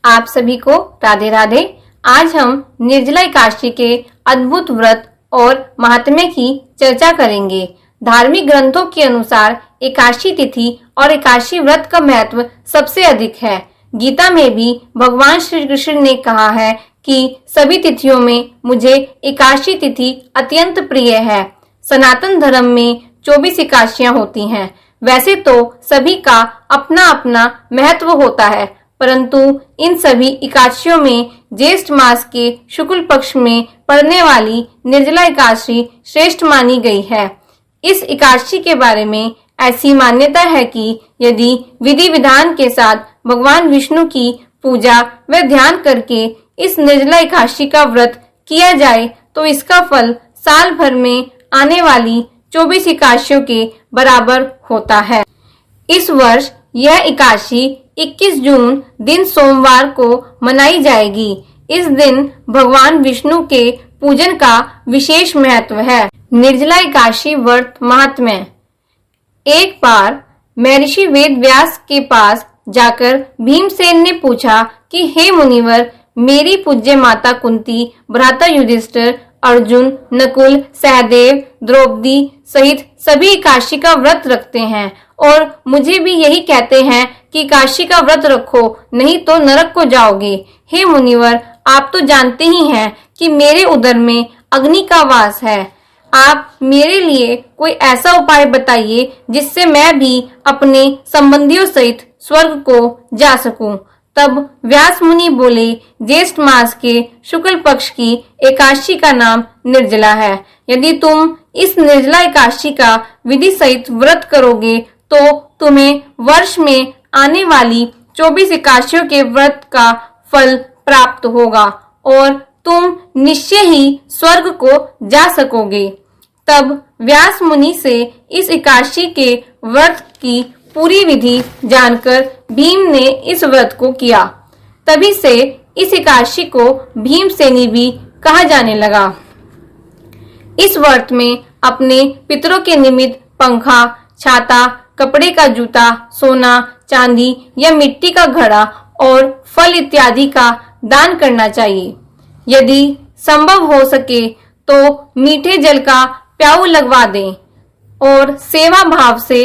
आप सभी को राधे राधे। आज हम निर्जला एकादशी के अद्भुत व्रत और महात्म्य की चर्चा करेंगे। धार्मिक ग्रंथों के अनुसार एकादशी तिथि और एकादशी व्रत का महत्व सबसे अधिक है। गीता में भी भगवान श्री कृष्ण ने कहा है कि सभी तिथियों में मुझे एकादशी तिथि अत्यंत प्रिय है। सनातन धर्म में 24 एकादशियां होती हैं। वैसे तो सभी का अपना अपना महत्व होता है, परंतु इन सभी एकादशियों में ज्येष्ठ मास के शुक्ल पक्ष में पड़ने वाली निर्जला एकादशी श्रेष्ठ मानी गई है। इस एकादशी के बारे में ऐसी मान्यता है कि यदि विधि विधान के साथ भगवान विष्णु की पूजा व ध्यान करके इस निर्जला एकादशी का व्रत किया जाए तो इसका फल साल भर में आने वाली 24 एकादशियों के बराबर होता है। इस वर्ष यह एकादशी 21 जून दिन सोमवार को मनाई जाएगी। इस दिन भगवान विष्णु के पूजन का विशेष महत्व है। निर्जला एकादशी व्रत महात्म्य। एक बार महर्षि वेद व्यास के पास जाकर भीमसेन ने पूछा कि हे मुनिवर, मेरी पूज्य माता कुंती, भ्राता युधिष्ठिर, अर्जुन, नकुल, सहदेव, द्रौपदी सहित सभी एकादशी का व्रत रखते हैं और मुझे भी यही कहते हैं कि एकादशी का व्रत रखो, नहीं तो नरक को जाओगे। हे मुनिवर, आप तो जानते ही हैं कि मेरे उदर में अग्नि का वास है। आप मेरे लिए कोई ऐसा उपाय बताइए जिससे मैं भी अपने संबंधियों सहित स्वर्ग को जा सकूं। तब व्यास मुनि बोले, ज्येष्ठ मास के शुक्ल पक्ष की एकादशी का नाम निर्जला है। यदि तुम इस निर्जला एकादशी का विधि सहित व्रत करोगे तो तुम्हें वर्ष में आने वाली 24 एकादशियों के व्रत का फल प्राप्त होगा और तुम निश्चय ही स्वर्ग को जा सकोगे। तब व्यास मुनि से इस एकादशी के व्रत की पूरी विधि जानकर भीम ने इस व्रत को किया। तभी से इस एकादशी को भीमसेनी भी कहा जाने लगा। इस व्रत में अपने पितरों के निमित्त पंखा, छाता, कपड़े का जूता, सोना, चांदी या मिट्टी का घड़ा और फल इत्यादि का दान करना चाहिए। यदि संभव हो सके तो मीठे जल का प्याऊ लगवा दें और सेवा भाव से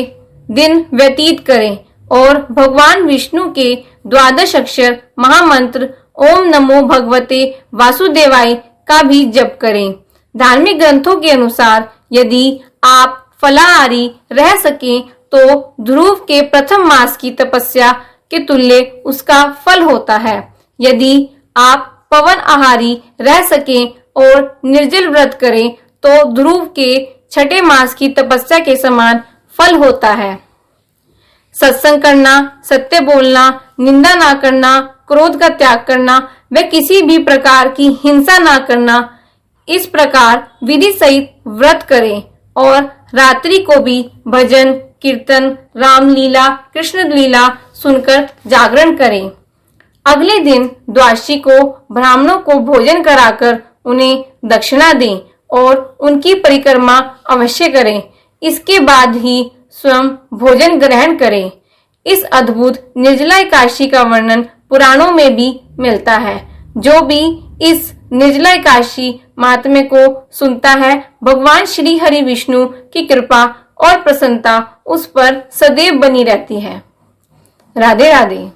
दिन व्यतीत करें और भगवान विष्णु के 12 अक्षर महामंत्र ओम नमो भगवते वासुदेवाय का भी जप करें। धार्मिक ग्रंथों के अनुसार यदि आप फलाहारी रह सकें तो ध्रुव के प्रथम मास की तपस्या के तुल्य उसका फल होता है। यदि आप पवन आहारी रह सकें और निर्जल व्रत करें तो ध्रुव के छठे मास की तपस्या के समान फल होता है। सत्संग करना, सत्य बोलना, निंदा ना करना, क्रोध का त्याग करना व किसी भी प्रकार की हिंसा ना करना, इस प्रकार विधि सहित व्रत करें और रात्रि को भी भजन, कीर्तन, रामलीला, कृष्ण लीला सुनकर जागरण करें। अगले दिन द्वादशी को ब्राह्मणों को भोजन कराकर उन्हें दक्षिणा दें और उनकी परिक्रमा अवश्य करें। इसके बाद ही स्वयं भोजन ग्रहण करें। इस अद्भुत निर्जला एकादशी का वर्णन पुराणों में भी मिलता है। जो भी इस निर्जला एकादशी महात्म्य को सुनता है, भगवान श्री हरि विष्णु की कृपा और प्रसन्नता उस पर सदैव बनी रहती है। राधे राधे।